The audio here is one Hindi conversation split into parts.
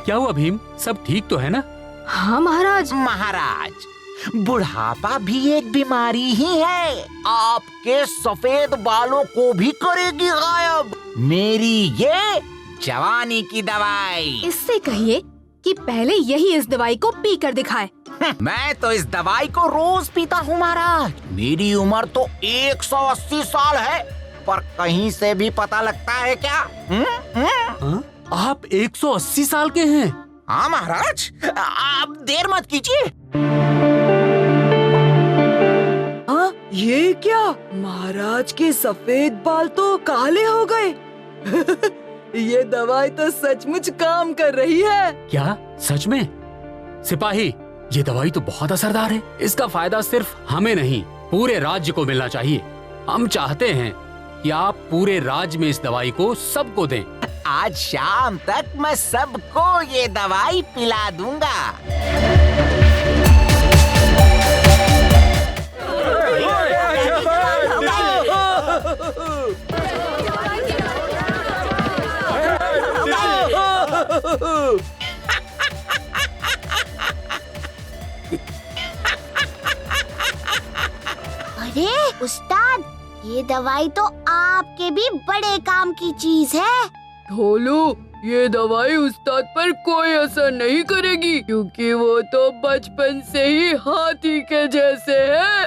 क्या हुआ भीम, सब ठीक तो है ना? हाँ महाराज। महाराज, बुढ़ापा भी एक बीमारी ही है। आपके सफेद बालों को भी करेगी गायब मेरी ये जवानी की दवाई। इससे कहिए कि पहले यही इस दवाई को पी कर दिखाए। मैं तो इस दवाई को रोज पीता हूँ महाराज। मेरी उम्र तो 180 साल है, पर कहीं से भी पता लगता है क्या? आप 180 साल के हैं? हाँ महाराज, आप देर मत कीजिए। हाँ, ये क्या? महाराज के सफेद बाल तो काले हो गए। ये दवाई तो सचमुच काम कर रही है। क्या सच में? सिपाही, ये दवाई तो बहुत असरदार है। इसका फायदा सिर्फ हमें नहीं, पूरे राज्य को मिलना चाहिए। हम चाहते हैं कि आप पूरे राज्य में इस दवाई को सबको दें। आज शाम तक मैं सबको ये दवाई पिला दूंगा। अरे उस्ताद, ये दवाई तो आपके भी बड़े काम की चीज है। ढोलू, ये दवाई उस्ताद पर कोई असर नहीं करेगी, क्योंकि वो तो बचपन से ही हाथी के जैसे है।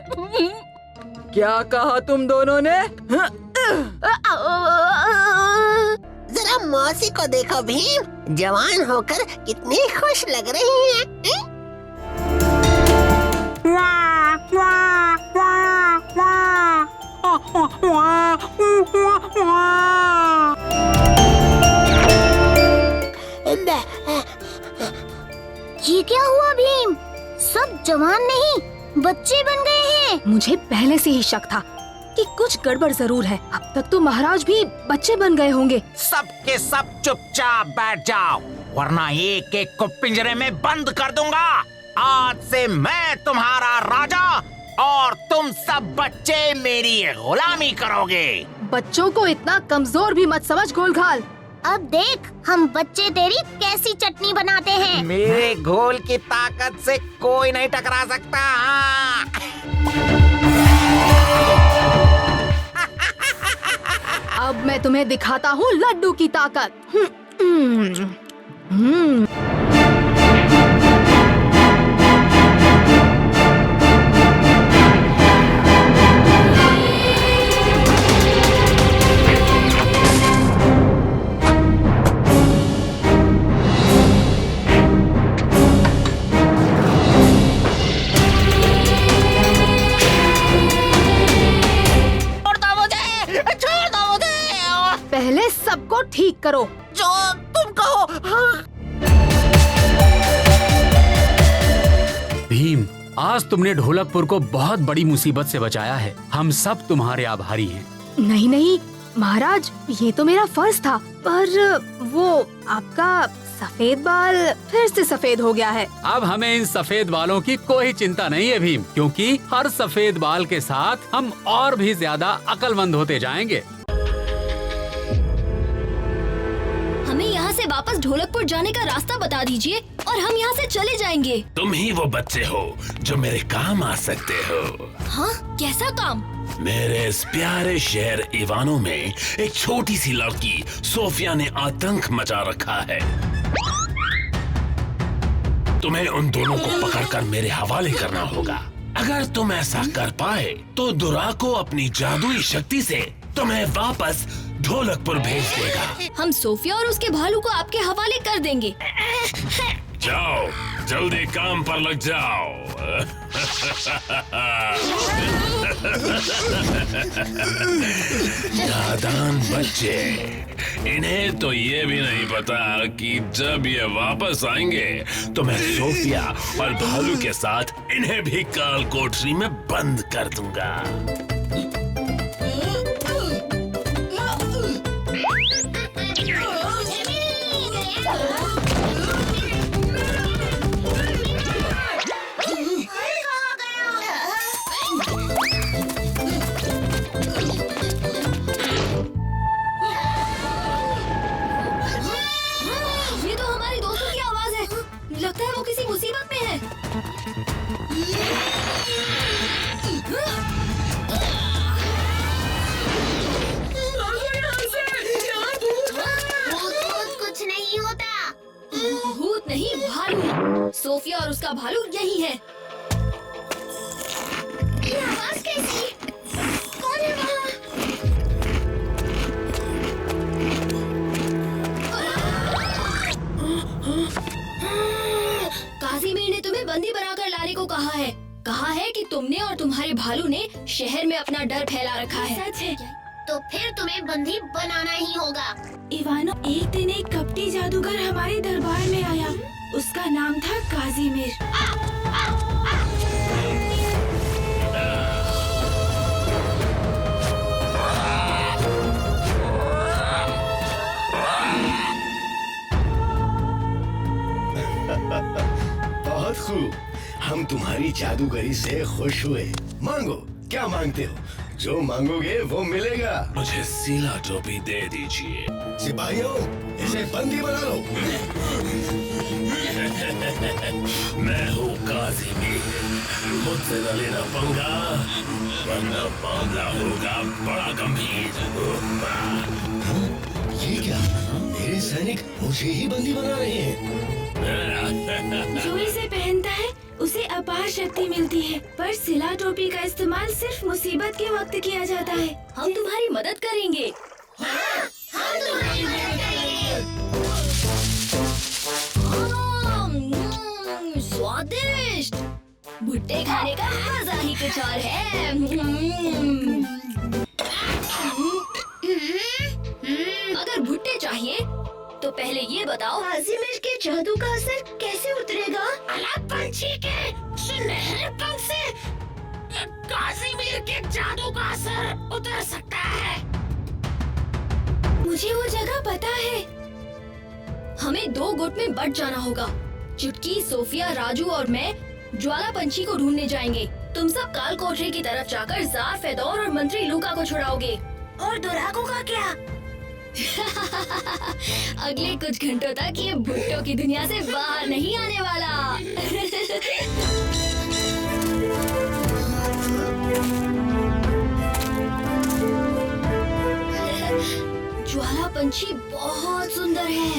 क्या कहा तुम दोनों ने? जरा मौसी को देखो भीम, जवान होकर कितनी खुश लग रही हैं। ये क्या हुआ भीम? सब जवान नहीं, बच्चे बन गए हैं। मुझे पहले से ही शक था कि कुछ गड़बड़ जरूर है। अब तक तो महाराज भी बच्चे बन गए होंगे। सबके सब चुपचाप बैठ जाओ, वरना एक एक को पिंजरे में बंद कर दूंगा। आज से मैं तुम्हारा राजा और तुम सब बच्चे मेरी गुलामी करोगे। बच्चों को इतना कमजोर भी मत समझ घोलघाल। अब देख हम बच्चे तेरी कैसी चटनी बनाते हैं। मेरे घोल की ताकत से कोई नहीं टकरा सकता। हाँ। अब मैं तुम्हें दिखाता हूँ लड्डू की ताकत। पहले सबको ठीक करो। जो तुम कहो। हाँ। भीम, आज तुमने ढोलकपुर को बहुत बड़ी मुसीबत से बचाया है। हम सब तुम्हारे आभारी हैं। नहीं नहीं महाराज, ये तो मेरा फर्ज था, पर वो आपका सफेद बाल फिर से सफेद हो गया है। अब हमें इन सफेद बालों की कोई चिंता नहीं है भीम, क्योंकि हर सफेद बाल के साथ हम और भी ज्यादा अक्लमंद होते जाएंगे। हमें यहाँ से वापस ढोलकपुर जाने का रास्ता बता दीजिए और हम यहाँ से चले जाएंगे। तुम ही वो बच्चे हो जो मेरे काम आ सकते हो। हाँ, कैसा काम? मेरे इस प्यारे शहर इवानो में एक छोटी सी लड़की सोफिया ने आतंक मचा रखा है। तुम्हें उन दोनों को पकड़कर मेरे हवाले करना होगा। अगर तुम ऐसा कर पाए तो दुराको अपनी जादुई शक्ति से तुम्हें वापस ढोलकपुर भेज देगा। हम सोफिया और उसके भालू को आपके हवाले कर देंगे। जाओ, जल्दी काम पर लग जाओ। नादान बच्चे, इन्हें तो ये भी नहीं पता कि जब ये वापस आएंगे तो मैं सोफिया और भालू के साथ इन्हें भी काल कोठरी में बंद कर दूंगा। ये तो हमारे दोस्तों की आवाज लगता है वो किसी मुसीबत में है। भूत कुछ नहीं होता। भूत नहीं, भालू। सोफिया और उसका भालू यही है। ये आवाज कैसी? कौन है वहाँ? काजीमीर ने तुम्हें बंदी बनाकर लाने को कहा है। कहा है कि तुमने और तुम्हारे भालू ने शहर में अपना डर फैला रखा है। सच है? तो फिर तुम्हें बंदी बनाना ही होगा। इवानो, एक दिन एक कपटी जादूगर हमारे दरबार में आया। उसका नाम था काजीमीर। बहुत खूब, हम तुम्हारी जादूगरी से खुश हुए। मांगो, क्या मांगते हो? जो मांगोगे वो मिलेगा। मुझे सीला टोपी दे दीजिए। सिपाहियों, इसे बंदी बना लो। मैं हूँ काजीमीर, मुझसे न लेना पंगा, वरना मामला होगा बड़ा गंभीर। ये क्या? मेरे सैनिक मुझे ही बंदी बना रहे हैं। जो इसे पहनता है उसे अपार शक्ति मिलती है, पर सिला टोपी का इस्तेमाल सिर्फ मुसीबत के वक्त किया जाता है। हम तुम्हारी मदद करेंगे। स्वादिष्ट। भुट्टे खाने का मजा ही कुछ और है। अगर भुट्टे चाहिए तो पहले ये बताओ, काजीमीर के जादू का असर कैसे उतरेगा? अलग पंछी के सुनहरे पंख से काजीमीर के जादू का असर उतर सकता है। मुझे वो जगह पता है। हमें 2 गुट में बट जाना होगा। चुटकी, सोफिया, राजू और मैं ज्वाला पंछी को ढूंढने जाएंगे। तुम सब काल कोठरी की तरफ जाकर जार फेदौर और मंत्री लूका को छुड़ाओगे। और दुराको का क्या? अगले कुछ घंटों तक ये भुट्टो की दुनिया से बाहर नहीं आने वाला। ज्वाला पंछी बहुत सुंदर है।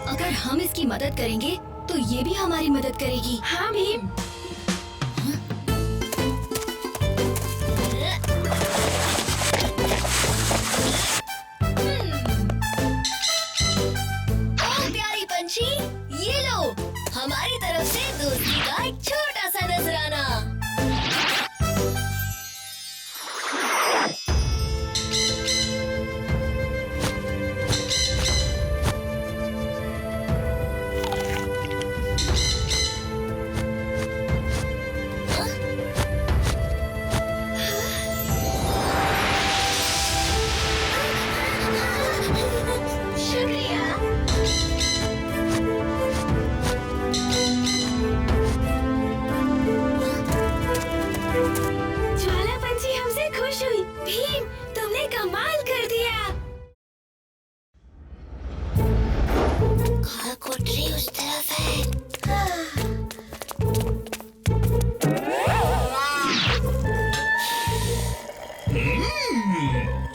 अगर हम इसकी मदद करेंगे तो ये भी हमारी मदद करेगी। हाँ भीम। प्यारी पंछी, ये लो हमारी तरफ से दोस्ती का एक छोटा सा नजराना। ज्वाला पंछी हमसे खुश हुई। भीम, तुमने कमाल कर दिया। काल कोठरी उस तरफ है।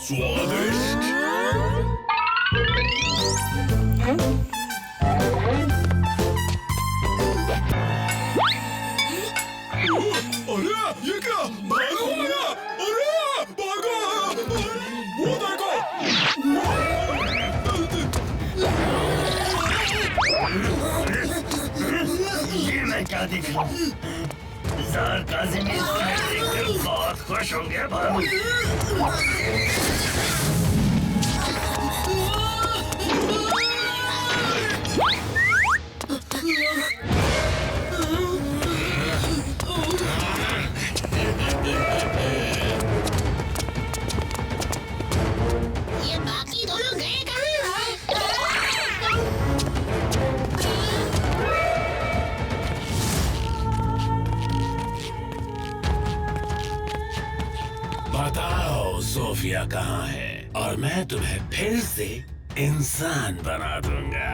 स्वादिष्ट। अरे ये क्या? भागो भैया! अरे भागो! वो देखो! ये मैं क्या देख रहा हूँ? जार काजीमीर तुम्हें देखकर बहुत खुश होंगे भालू। ये बाकी दोनों गए कहाँ? बताओ सोफिया कहाँ है और मैं तुम्हें फिर से इंसान बना दूंगा।